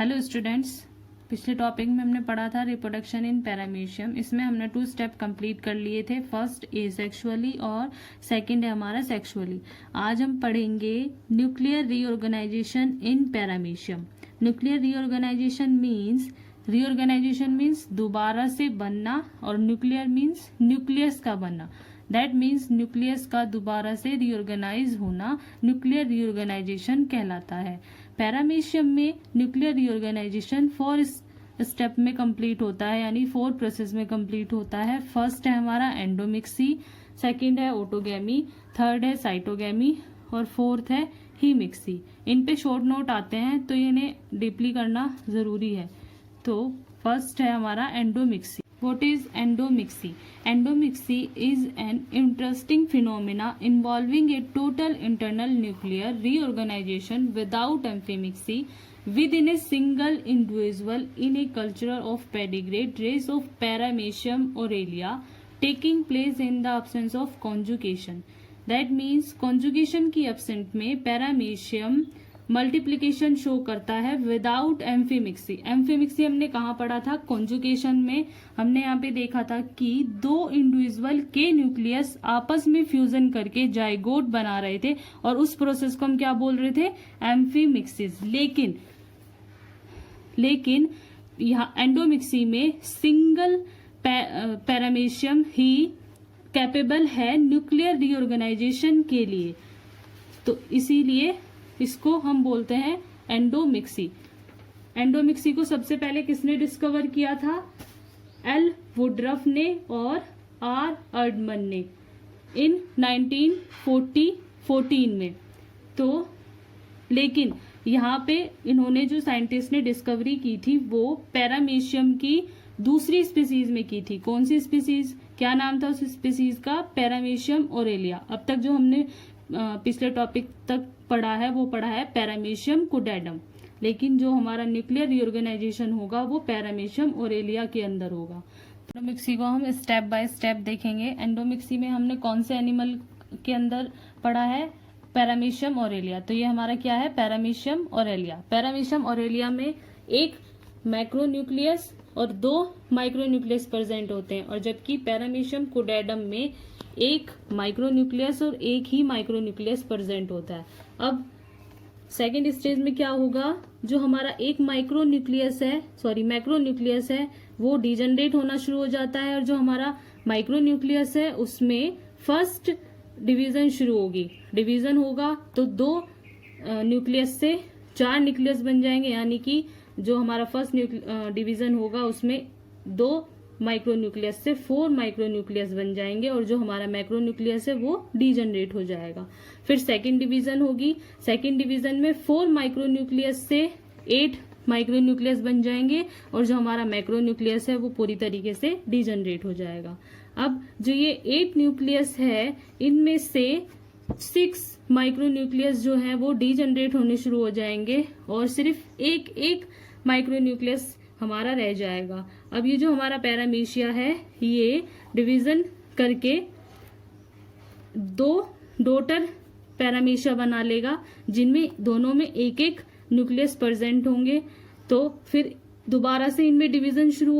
Hello students, पिछले topic में हमने पढ़ा था रिप्रोडक्शन इन पैरामीशियम। इसमें हमने 2 स्टेप कंप्लीट कर लिए थे। फर्स्ट एसेक्सुअली और सेकंड है हमारा सेक्सुअली। आज हम पढ़ेंगे nuclear reorganization in Paramecium. Nuclear reorganization means दोबारा से बनना, और न्यूक्लियर मीन्स न्यूक्लियस का बनना। दैट मीन्स न्यूक्लियस का दोबारा से रीऑर्गेनाइज होना न्यूक्लियर रीऑर्गेनाइजेशन कहलाता है। पैरामीशियम में न्यूक्लियर रीऑर्गेनाइजेशन 4 स्टेप में कंप्लीट होता है, यानी 4 प्रोसेस में कंप्लीट होता है। फर्स्ट है हमारा एंडोमिक्सी, सेकंड है ऑटोगैमी, थर्ड है साइटोगैमी और फोर्थ है हीमिक्सी। इन पे शॉर्ट नोट आते हैं तो इन्हें डीपली करना जरूरी है। तो फर्स्ट है हमारा एंडोमिक्सी। What is endomixy? Endomixy is an interesting phenomena involving a total internal nuclear reorganization without amphimixy within a single individual in a culture of pedigree race of Paramecium aurelia taking place in the absence of conjugation. That means conjugation की absent में Paramecium multiplication show करता है without एम्फीमिक्सी। एम्फीमिक्सी हमने कहाँ पढ़ा था? Conjugation में। हमने यहाँ पे देखा था कि 2 इंडिविजुअल के न्यूक्लियस आपस में फ्यूजन करके जाइगोट बना रहे थे, और उस प्रोसेस को हम क्या बोल रहे थे? एम्फीमिक्सिस। लेकिन यहाँ एंडोमिक्सी में सिंगल पैरामीशियम ही कैपेबल है न्यूक्लियर रीऑर्गेनाइजेशन के लिए, तो इसीलिए इसको हम बोलते हैं एंडोमिक्सी। एंडोमिक्सी को सबसे पहले किसने डिस्कवर किया था? एल वुडरफ ने और आर अर्डमन ने इन 1914 में। तो लेकिन यहाँ पे इन्होंने जो साइंटिस्ट ने डिस्कवरी की थी वो पैरामीशियम की दूसरी स्पीसीज में की थी। कौन सी स्पीसीज? क्या नाम था उस स्पीसीज का? Paramecium Aurelia. अब तक जो हमने पिछले टॉपिक तक पढ़ा है वो पढ़ा है पैरामीशियम कुडेडम, लेकिन जो हमारा न्यूक्लियर रीऑर्गेनाइजेशन होगा वो पैरामीशियम ओरेलिया के अंदर होगा। एंडोमिक्सी को हम स्टेप बाय स्टेप देखेंगे। एंडोमिक्सी में हमने कौन से एनिमल के अंदर पढ़ा है? Paramecium Aurelia. तो ये हमारा क्या है? Paramecium Aurelia. पैरामीशियम ओरेलिया में एक मैक्रोन्यूक्लियस और 2 माइक्रोन्यूक्लियस प्रेजेंट होते हैं, और जबकि पैरामीशियम कुडेडम में एक माइक्रोन्यूक्लियस और एक ही माइक्रोन्यूक्लियस प्रेजेंट होता है। अब सेकेंड स्टेज में क्या होगा? जो हमारा एक मैक्रोन्यूक्लियस है वो डिजनरेट होना शुरू हो जाता है, और जो हमारा माइक्रोन्यूक्लियस है उसमें फर्स्ट डिवीजन शुरू होगी। डिवीजन होगा तो 2 न्यूक्लियस से 4 न्यूक्लियस बन जाएंगे, यानी कि जो हमारा फर्स्ट डिवीजन होगा उसमें 2 माइक्रोन्यूक्लियस से 4 माइक्रोन्यूक्लियस बन जाएंगे, और जो हमारा मैक्रोन्यूक्लियस है वो डीजनरेट हो जाएगा। फिर सेकंड डिवीजन होगी। सेकंड डिवीजन में 4 माइक्रोन्यूक्लियस से 8 माइक्रोन्यूक्लियस बन जाएंगे, और जो हमारा मैक्रोन्यूक्लियस है वो पूरी तरीके से डीजनरेट हो जाएगा। अब जो ये 8 न्यूक्लियस है इनमें से 6 माइक्रोन्यूक्लियस जो है वो डीजनरेट होने शुरू हो जाएंगे, और सिर्फ एक माइक्रोन्यूक्लियस हमारा रह जाएगा। अब ये जो हमारा पैरामीशिया है ये डिवीजन करके 2 डॉटर पैरामीशिया बना लेगा, जिनमें दोनों में एक न्यूक्लियस प्रेजेंट होंगे। तो फिर दोबारा से इनमें डिवीजन शुरू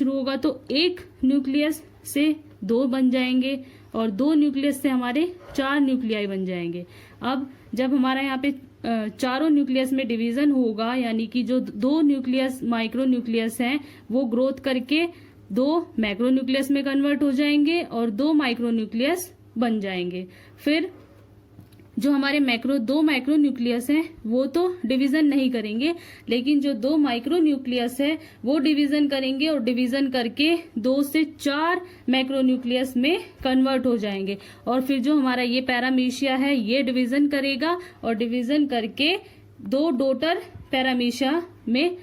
होगा तो एक न्यूक्लियस से 2 बन जाएंगे, और 2 न्यूक्लियस से हमारे 4 न्यूक्लियाई बन जाएंगे। अब जब हमारा यहाँ पे चारों न्यूक्लियस में डिवीजन होगा, यानी कि जो 2 न्यूक्लियस माइक्रोन्यूक्लियस हैं वो ग्रोथ करके 2 मैक्रोन्यूक्लियस में कन्वर्ट हो जाएंगे और 2 माइक्रोन्यूक्लियस बन जाएंगे। फिर जो हमारे 2 माइक्रोन्यूक्लियस हैं वो तो डिवीजन नहीं करेंगे, लेकिन जो 2 माइक्रोन्यूक्लियस है वो डिवीजन करेंगे, और डिवीजन करके 2 से 4 मैक्रोन्यूक्लियस में कन्वर्ट हो जाएंगे। और फिर जो हमारा ये पैरामीशिया है ये डिवीजन करेगा, और डिवीजन करके 2 डॉटर पैरामीशिया में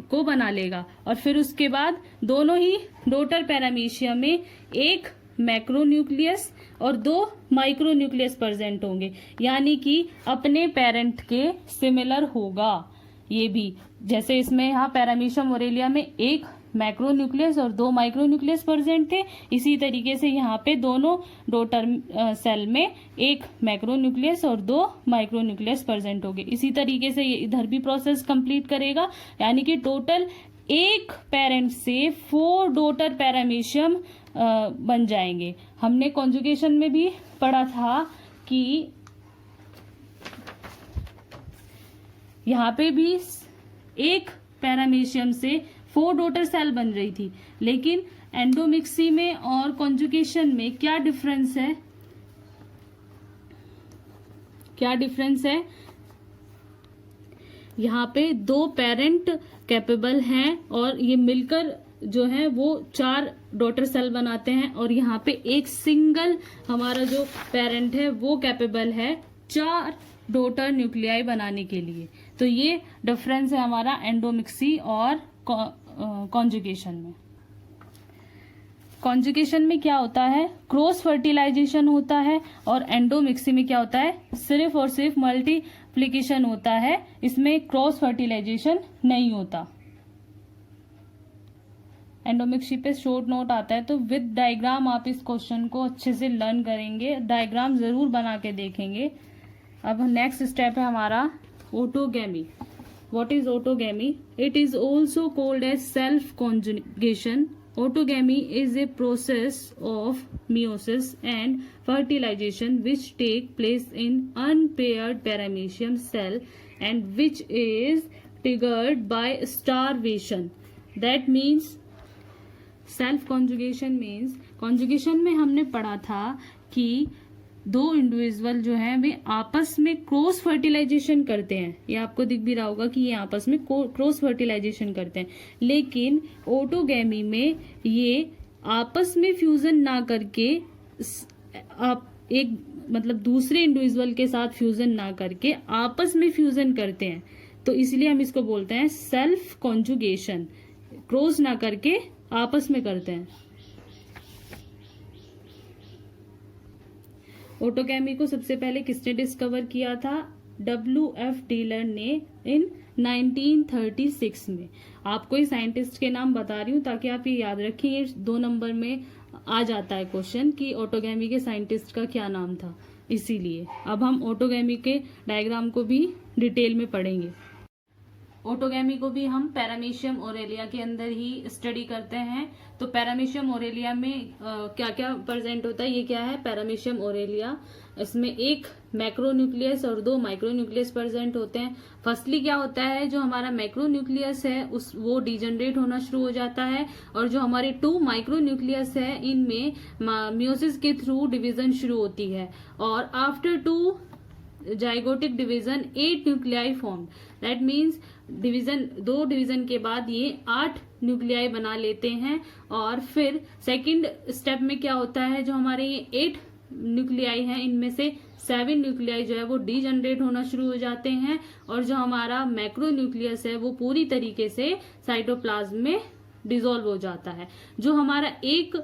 को बना लेगा, और फिर उसके बाद दोनों ही डॉटर पैरामीशिया में एक मैक्रोन्यूक्लियस और 2 माइक्रोन्यूक्लियस प्रेजेंट होंगे, यानी कि अपने पेरेंट के सिमिलर होगा। ये भी जैसे इसमें यहाँ पैरामीशियम ओरेलिया में एक मैक्रोन्यूक्लियस और 2 माइक्रोन्यूक्लियस प्रेजेंट थे। इसी तरीके से यहाँ पे दोनों डॉटर सेल में 1 मैक्रोन्यूक्लियस और 2 माइक्रोन्यूक्लियस प्रेजेंट हो गए। इसी तरीके से ये इधर भी प्रोसेस कंप्लीट करेगा, यानी कि टोटल एक पेरेंट से 4 डॉटर पैरामीशियम बन जाएंगे। हमने कॉन्जुगेशन में भी पढ़ा था कि यहाँ पे भी एक पैरामीशियम से 4 डॉटर सेल बन रही थी, लेकिन एंडोमिक्सी में और कॉन्जुगेशन में क्या डिफरेंस है? क्या डिफरेंस है? यहाँ पे 2 पेरेंट कैपेबल हैं और ये मिलकर जो है वो 4 डॉटर सेल बनाते हैं, और यहाँ पे एक सिंगल हमारा जो पेरेंट है वो कैपेबल है 4 डॉटर न्यूक्लियाई बनाने के लिए। तो ये डिफरेंस है हमारा एंडोमिक्सी और कॉन्जुगेशन में। कॉन्जुगेशन में क्या होता है? क्रॉस फर्टिलाइजेशन होता है, और एंडोमिक्सी में क्या होता है? सिर्फ और सिर्फ मल्टीप्लिकेशन होता है, इसमें क्रॉस फर्टिलाइजेशन नहीं होता। एंडोमिक्सी पे शॉर्ट नोट आता है, तो विद डायग्राम आप इस क्वेश्चन को अच्छे से लर्न करेंगे, डायग्राम जरूर बना के देखेंगे। अब नेक्स्ट स्टेप है हमारा autogamy. What is autogamy? It is also called as self conjugation. Autogamy is a process of meiosis and fertilization which take place in unpaired paramecium cell and which is triggered by starvation. That means self conjugation means, conjugation में हमने पढ़ा था कि 2 individual जो हैं वे आपस में cross fertilisation करते हैं। ये आपको दिख भी रहा होगा कि ये आपस में क्रॉस फर्टिलाइजेशन करते हैं, लेकिन ऑटोगैमी में ये आपस में फ्यूजन ना करके आप एक मतलब दूसरे इंडिविजुअल के साथ फ्यूजन ना करके आपस में फ्यूजन करते हैं, तो इसलिए हम इसको बोलते हैं सेल्फ कॉन्जुगेशन। क्रॉस ना करके आपस में करते हैं। ऑटोगैमी को सबसे पहले किसने डिस्कवर किया था? WF टेलर ने इन 1936 में। आपको ये साइंटिस्ट के नाम बता रही हूँ ताकि आप ये याद रखें, ये 2 नंबर में आ जाता है क्वेश्चन कि ऑटोगैमी के साइंटिस्ट का क्या नाम था, इसीलिए। अब हम ऑटोगैमी के डायग्राम को भी डिटेल में पढ़ेंगे। ऑटोगैमी को भी हम पैरामीशियम ओरेलिया के अंदर ही स्टडी करते हैं। तो पैरामीशियम ओरेलिया में क्या क्या प्रेजेंट होता है? ये क्या है? Paramecium Aurelia. इसमें 1 मैक्रोन्यूक्लियस और 2 माइक्रोन्यूक्लियस प्रेजेंट होते हैं। फर्स्टली क्या होता है, जो हमारा मैक्रोन्यूक्लियस है वो डिजनरेट होना शुरू हो जाता है, और जो हमारे 2 माइक्रोन्यूक्लियस है इनमें मियोसिस के थ्रू डिवीजन शुरू होती है, और after 2 zygotic division 8 nuclei form. That means दो डिवीजन के बाद ये 8 न्यूक्लियाई बना लेते हैं। और फिर सेकंड स्टेप में क्या होता है, जो हमारे ये 8 न्यूक्लियाई हैं इनमें से 7 न्यूक्लियाई जो है वो डीजनरेट होना शुरू हो जाते हैं, और जो हमारा मैक्रोन्यूक्लियस है वो पूरी तरीके से साइटोप्लाज्म में डिसॉल्व हो जाता है। जो हमारा एक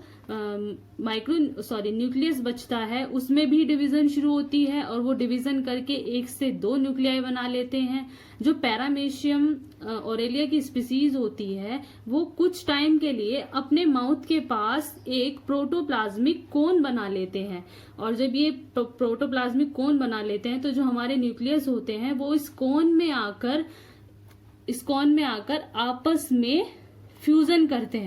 न्यूक्लियस बचता है उसमें भी डिवीजन शुरू होती है, और वो डिवीजन करके 1 से 2 न्यूक्लियाई बना लेते हैं। जो पैरामीशियम ओरेलिया की स्पीसीज होती है वो कुछ टाइम के लिए अपने माउथ के पास एक प्रोटोप्लाज्मिक कोन बना लेते हैं, और जब ये प्रोटोप्लाज्मिक कोन बना लेते हैं तो जो हमारे न्यूक्लियस होते हैं वो इस कोन में आकर आपस में फ्यूजन करते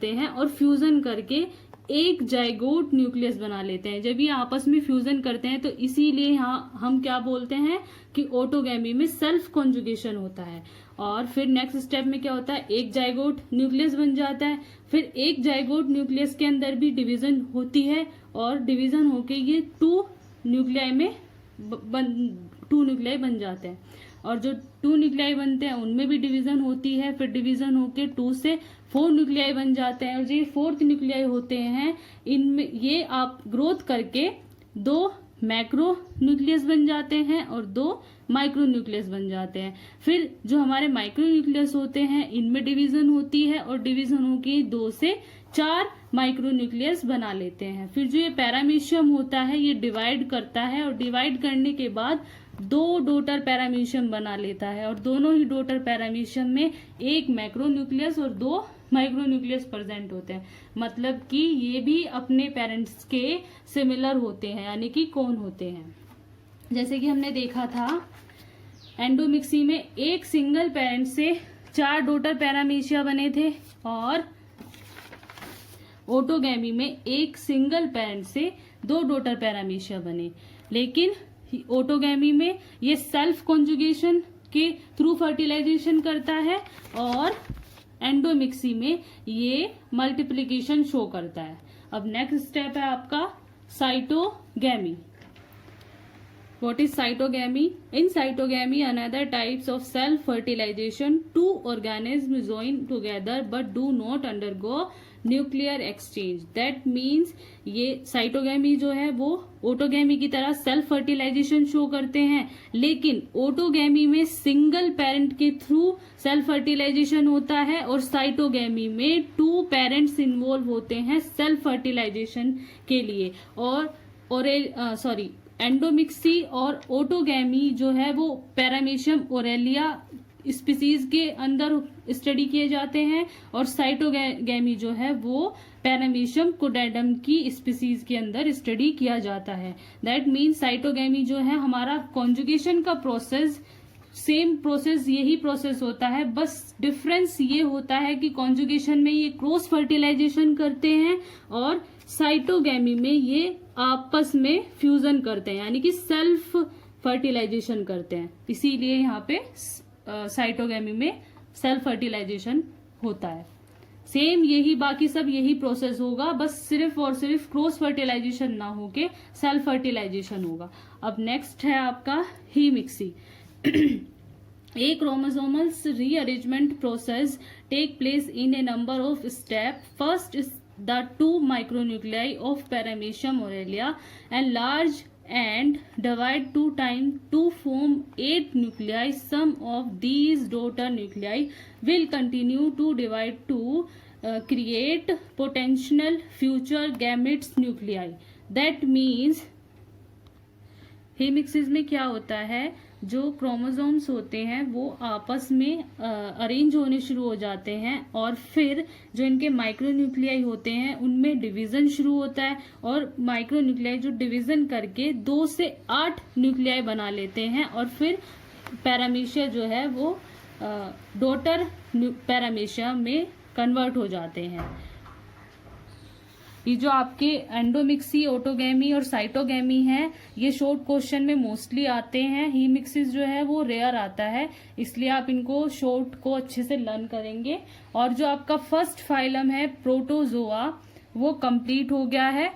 हैं, और फ्यूजन करके एक जाइगोट न्यूक्लियस बना लेते हैं। जब ये आपस में फ्यूजन करते हैं तो इसीलिए यहाँ हम क्या बोलते हैं कि ऑटोगैमी में सेल्फ कॉन्जुगेशन होता है। और फिर नेक्स्ट स्टेप में क्या होता है, एक जाइगोट न्यूक्लियस बन जाता है। फिर एक जाइगोट न्यूक्लियस के अंदर भी डिवीजन होती है, और डिवीजन होके ये 2 न्यूक्लियाई बन जाते हैं, और जो 2 न्यूक्लियाई बनते हैं उनमें भी डिवीजन होती है। फिर डिवीजन होके 2 से 4 न्यूक्लियाई बन जाते हैं, और जो 4th न्यूक्लियाई होते हैं इनमें ये आप ग्रोथ करके 2 मैक्रो न्यूक्लियस बन जाते हैं और 2 माइक्रो न्यूक्लियस बन जाते हैं। फिर जो हमारे माइक्रो न्यूक्लियस होते हैं इनमें डिवीजन होती है, और डिवीजन होके 2 से 4 माइक्रो न्यूक्लियस बना लेते हैं। फिर जो ये पैरामीशियम होता है ये डिवाइड करता है, और डिवाइड करने के बाद दो डॉटर पैरामीशियम बना लेता है और दोनों ही डॉटर पैरामीशियम में एक मैक्रोन्यूक्लियस और दो माइक्रोन्यूक्लियस प्रेजेंट होते हैं। मतलब कि ये भी अपने पेरेंट्स के सिमिलर होते हैं, यानी कि कौन होते हैं। जैसे कि हमने देखा था एंडोमिक्सी में एक सिंगल पेरेंट से 4 डॉटर पैरामीशिया बने थे और ऑटोगैमी में एक सिंगल पेरेंट से 2 डॉटर पैरामीशिया बने। लेकिन ऑटोगैमी में ये सेल्फ कॉन्जुगेशन के थ्रू फर्टिलाइजेशन करता है और एंडोमिक्सी में ये मल्टीप्लिकेशन शो करता है। अब नेक्स्ट स्टेप है आपका साइटोगैमी। What is cytogamy? In cytogamy, another types of self-fertilization. Two organisms join together but do not undergo nuclear exchange. That means ये cytogamy जो है वो ऑटोगैमी की तरह सेल्फ फर्टिलाइजेशन शो करते हैं, लेकिन ऑटोगैमी में सिंगल पेरेंट के थ्रू सेल्फ फर्टिलाइजेशन होता है और साइटोगैमी में 2 पेरेंट्स इन्वॉल्व होते हैं सेल्फ फर्टिलाइजेशन के लिए। और एंडोमिक्सी और ऑटोगैमी जो है वो पैरामीशियम ओरेलिया स्पीसीज के अंदर स्टडी किए जाते हैं और साइटोगैमी जो है वो पैरामीशियम कोडेडम की स्पीसीज के अंदर स्टडी किया जाता है। दैट मीन्स साइटोगैमी जो है हमारा कॉन्जुगेशन का प्रोसेस, सेम प्रोसेस, यही प्रोसेस होता है, बस डिफरेंस ये होता है कि कॉन्जुगेशन में ये क्रॉस फर्टिलाइजेशन करते हैं और साइटोगैमी में ये आपस में फ्यूजन करते हैं, यानी कि सेल्फ फर्टिलाइजेशन करते हैं। इसीलिए यहाँ पे साइटोगैमी में सेल्फ फर्टिलाइजेशन होता है। सेम यही बाकी सब यही प्रोसेस होगा, बस सिर्फ और सिर्फ क्रॉस फर्टिलाइजेशन ना होके सेल्फ फर्टिलाइजेशन होगा। अब नेक्स्ट है आपका हीमिक्सी। A chromosomal rearrangement process take place in a number of steps. First is the 2 micronuclei of paramecium aurelia enlarge and divide 2 times to form 8 nuclei. Some of these daughter nuclei will continue to divide to create potential future gametes nuclei. That means हेमिक्सिस में क्या होता है, जो chromosomes होते हैं वो आपस में अरेंज होने शुरू हो जाते हैं और फिर जो इनके माइक्रोन्यूक्लियाई होते हैं उनमें डिवीजन शुरू होता है और माइक्रोन्यूक्लियाई जो डिवीजन करके 2 से 8 न्यूक्लियाई बना लेते हैं और फिर पैरामीशिया जो है वो डॉटर पैरामीशिया में कन्वर्ट हो जाते हैं। ये जो आपके एंडोमिक्सी, ऑटोगैमी और साइटोगैमी है ये शॉर्ट क्वेश्चन में मोस्टली आते हैं। हीमिक्सिस जो है वो रेयर आता है, इसलिए आप इनको शॉर्ट को अच्छे से लर्न करेंगे। और जो आपका फर्स्ट फाइलम है प्रोटोजोआ वो कंप्लीट हो गया है।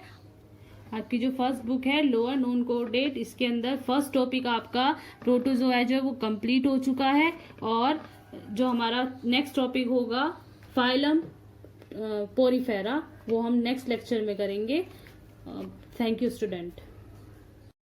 आपकी जो फर्स्ट बुक है लोअर नोन कोऑर्डिनेट, इसके अंदर फर्स्ट टॉपिक आपका प्रोटोजोआ जो है वो कंप्लीट हो चुका है और जो हमारा नेक्स्ट टॉपिक होगा फाइलम पोरीफेरा वो हम नेक्स्ट लेक्चर में करेंगे। Thank you student.